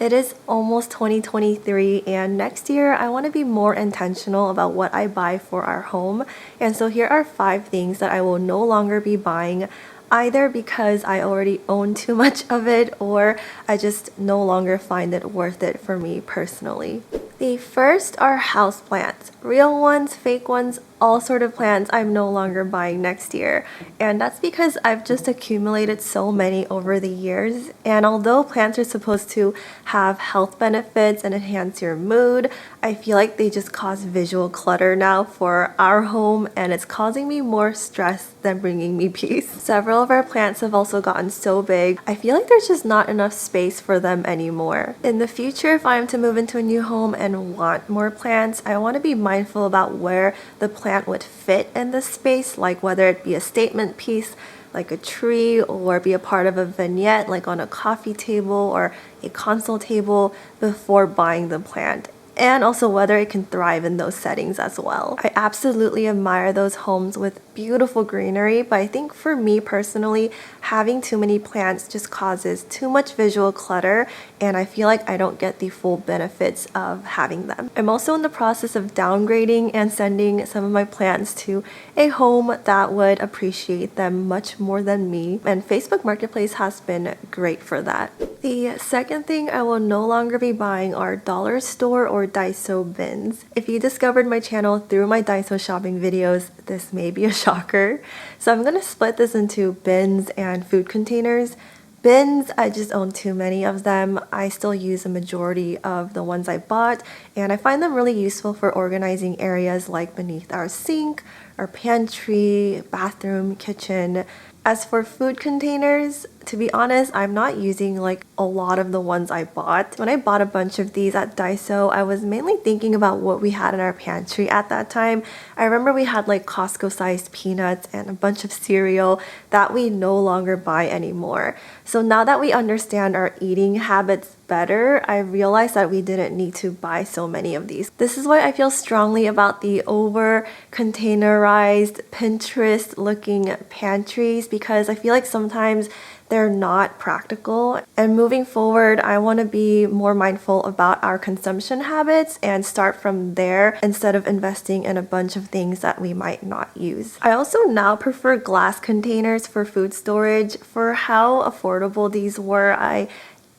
It is almost 2023 and next year I want to be more intentional about what I buy for our home. And so here are 5 things that I will no longer be buying, either because I already own too much of it or I just no longer find it worth it for me personally. The first are houseplants. Real ones, fake ones, all sort of plants I'm no longer buying next year. And that's because I've just accumulated so many over the years. And although plants are supposed to have health benefits and enhance your mood, I feel like they just cause visual clutter now for our home, and it's causing me more stress than bringing me peace. Several of our plants have also gotten so big, I feel like there's just not enough space for them anymore. In the future, if I'm to move into a new home and want more plants, I want to be mindful about where the plant would fit in the space, like whether it be a statement piece like a tree or be a part of a vignette like on a coffee table or a console table before buying the plant. And also whether it can thrive in those settings as well. I absolutely admire those homes with beautiful greenery, but I think for me personally, having too many plants just causes too much visual clutter, and I feel like I don't get the full benefits of having them. I'm also in the process of downgrading and sending some of my plants to a home that would appreciate them much more than me, and Facebook Marketplace has been great for that. The second thing I will no longer be buying are dollar store or Daiso bins. If you discovered my channel through my Daiso shopping videos, this may be a shocker. So I'm going to split this into bins and food containers. Bins, I just own too many of them. I still use a majority of the ones I bought, and I find them really useful for organizing areas like beneath our sink, our pantry, bathroom, kitchen. As for food containers, to be honest, I'm not using like a lot of the ones I bought. When I bought a bunch of these at Daiso, I was mainly thinking about what we had in our pantry at that time. I remember we had like Costco-sized peanuts and a bunch of cereal that we no longer buy anymore. So now that we understand our eating habits better, I realized that we didn't need to buy so many of these. This is why I feel strongly about the over-containerized, Pinterest-looking pantries, because I feel like sometimes they're not practical. And moving forward, I want to be more mindful about our consumption habits and start from there instead of investing in a bunch of things that we might not use. I also now prefer glass containers for food storage. For how affordable these were, I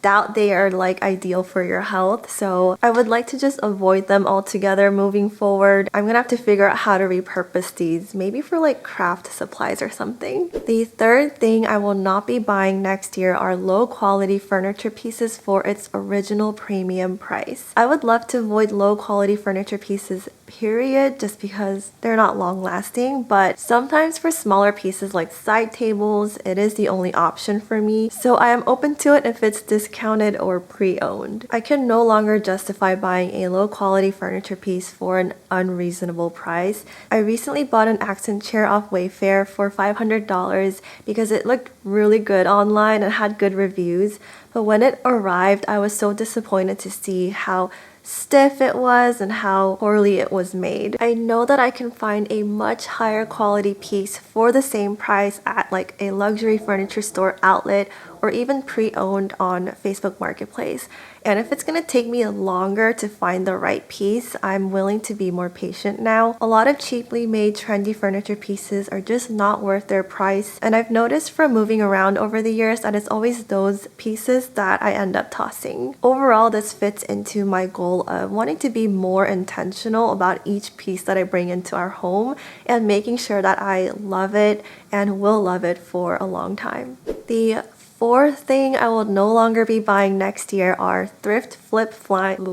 doubt they are like ideal for your health, so I would like to just avoid them altogether moving forward. I'm gonna have to figure out how to repurpose these, maybe for like craft supplies or something. The third thing I will not be buying next year are low quality furniture pieces for its original premium price. I would love to avoid low quality furniture pieces, period, just because they're not long lasting, but sometimes for smaller pieces like side tables, it is the only option for me, so I am open to it if it's discounted or pre-owned. I can no longer justify buying a low quality furniture piece for an unreasonable price. I recently bought an accent chair off Wayfair for $500 because it looked really good online and had good reviews, but when it arrived, I was so disappointed to see how stiff it was and how poorly it was made. I know that I can find a much higher quality piece for the same price at like a luxury furniture store outlet or even pre-owned on Facebook Marketplace. And if it's gonna take me longer to find the right piece, I'm willing to be more patient now. A lot of cheaply made trendy furniture pieces are just not worth their price, and I've noticed from moving around over the years that it's always those pieces that I end up tossing. Overall, this fits into my goal of wanting to be more intentional about each piece that I bring into our home and making sure that I love it and will love it for a long time. The fourth thing I will no longer be buying next year are thrift flip finds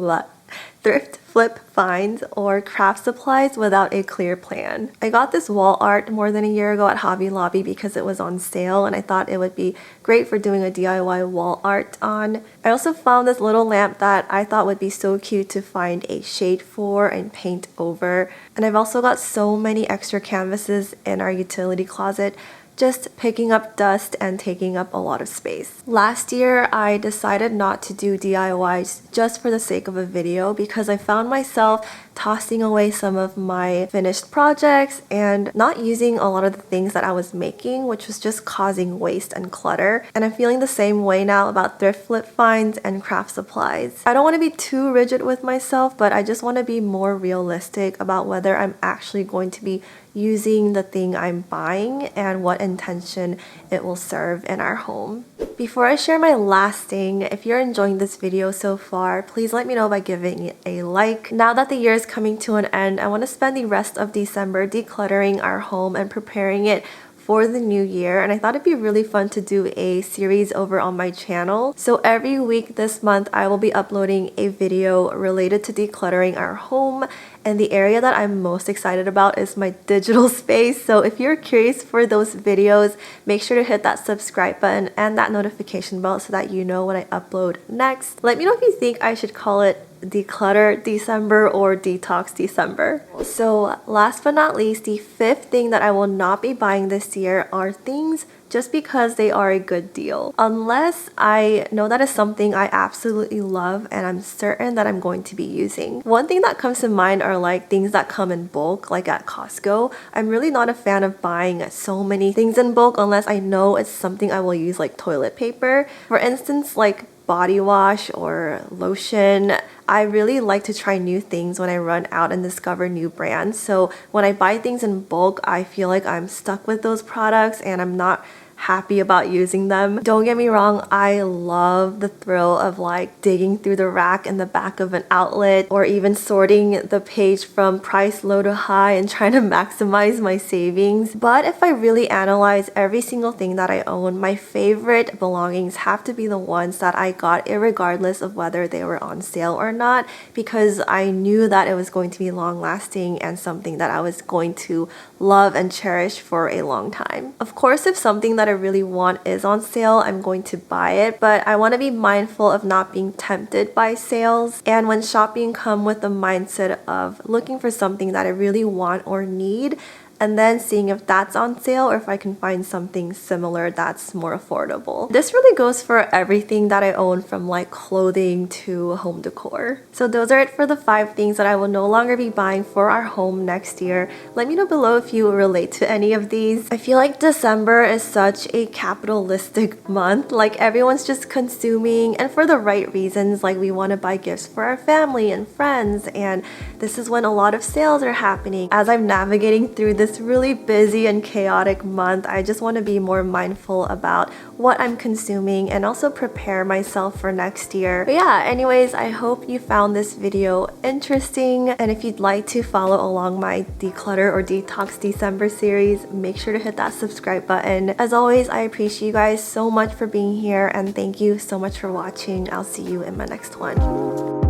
or craft supplies without a clear plan. I got this wall art more than a year ago at Hobby Lobby because it was on sale and I thought it would be great for doing a DIY wall art on. I also found this little lamp that I thought would be so cute to find a shade for and paint over. And I've also got so many extra canvases in our utility closet just picking up dust and taking up a lot of space. Last year, I decided not to do DIYs just for the sake of a video because I found myself tossing away some of my finished projects and not using a lot of the things that I was making, which was just causing waste and clutter. And I'm feeling the same way now about thrift flip finds and craft supplies. I don't want to be too rigid with myself, but I just want to be more realistic about whether I'm actually going to be using the thing I'm buying and what intention it will serve in our home. Before I share my last thing, if you're enjoying this video so far, please let me know by giving it a like. Now that the year is coming to an end, I want to spend the rest of December decluttering our home and preparing it for the new year, and I thought it'd be really fun to do a series over on my channel. So every week this month I will be uploading a video related to decluttering our home, and the area that I'm most excited about is my digital space. So if you're curious for those videos, make sure to hit that subscribe button and that notification bell so that you know when I upload next. Let me know if you think I should call it Declutter December or Detox December. So last but not least, the fifth thing that I will not be buying this year are things just because they are a good deal. Unless I know that is something I absolutely love and I'm certain that I'm going to be using. One thing that comes to mind are like things that come in bulk, like at Costco. I'm really not a fan of buying so many things in bulk unless I know it's something I will use, like toilet paper. For instance, like body wash or lotion. I really like to try new things when I run out and discover new brands. So when I buy things in bulk, I feel like I'm stuck with those products and I'm not happy about using them. Don't get me wrong, I love the thrill of like digging through the rack in the back of an outlet or even sorting the page from price low to high and trying to maximize my savings. But if I really analyze every single thing that I own, my favorite belongings have to be the ones that I got irregardless of whether they were on sale or not, because I knew that it was going to be long lasting and something that I was going to love and cherish for a long time. Of course, if something that I really want is on sale, I'm going to buy it, but I want to be mindful of not being tempted by sales. And when shopping, come with the mindset of looking for something that I really want or need, and then seeing if that's on sale or if I can find something similar that's more affordable. This really goes for everything that I own, from like clothing to home decor. So those are it for the 5 things that I will no longer be buying for our home next year. Let me know below if you relate to any of these. I feel like December is such a capitalistic month. Like everyone's just consuming, and for the right reasons. Like we want to buy gifts for our family and friends, and this is when a lot of sales are happening. As I'm navigating through this really busy and chaotic month, I just want to be more mindful about what I'm consuming and also prepare myself for next year. But yeah, anyways, I hope you found this video interesting, and if you'd like to follow along my Declutter or Detox December series, make sure to hit that subscribe button. As always, I appreciate you guys so much for being here, and thank you so much for watching. I'll see you in my next one.